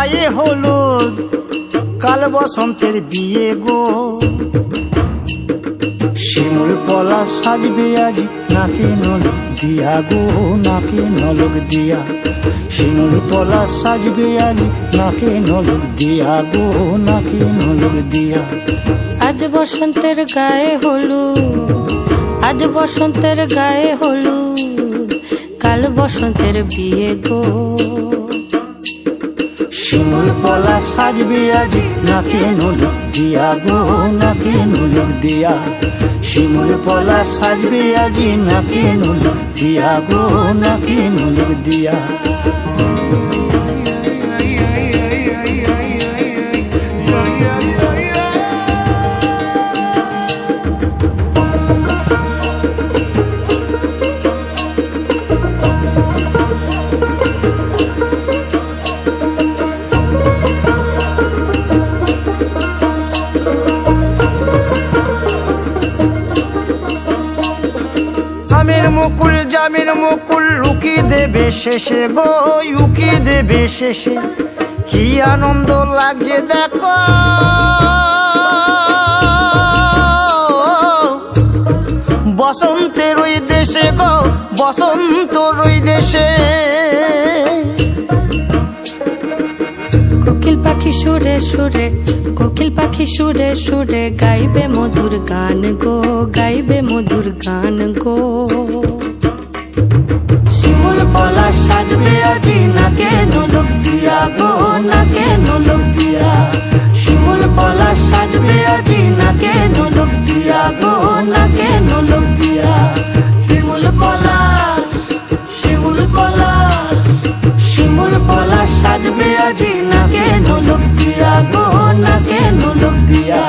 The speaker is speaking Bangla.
গায়ে হলুদ কাল বসন্তের বিয়ে গো। শিমুল পলা সাজবে আজ নাকে নলক দিয়া গো, নাকে নলক দিয়া। শিমুল পলা সাজবে আজ নাকে নলক দিয়া গো, নাকে নলক দিয়া। আজ বসন্তের গায়ে হলুদ, আজ বসন্তের গায়ে হলুদ কাল বসন্তের বিয়ে গো। শিমুল পলা সাজবে আজ নাকে নলক দিয়া গো, নাকে নলক দিয়া। শিমুল পলা সাজবে আজ নাকে নলক দিয়া গো, নাকে নলক দিয়া। জামের মুকুল জামের মুকুল লুকি দেবে শেষে গো, উকি দেবে শেষে। কি আনন্দ লাগছে দেখো, বসন্তের ওই দেশে গো, বসন্তর ওই দেশে। কোকিল পাখি সুরে সুরে, কোকিল পাখি সুরে সুরে গাইবে মধুর গান গো, গাইবে মধুর গান গো। শিমুল পলা সাজবে আজি নাকে নলক দিয়া গো, নাকে নলক দিয়া। শিমুল পলা সাজবে আজি নাকে নলক দিয়া গো, নাকে নলক দিয়া। শিমুল পলাশ, শিমুল পলাশ, শিমুল পলা সাজবে আজি নাকে নলক দিয়া গো, নাকে নলক দিয়া।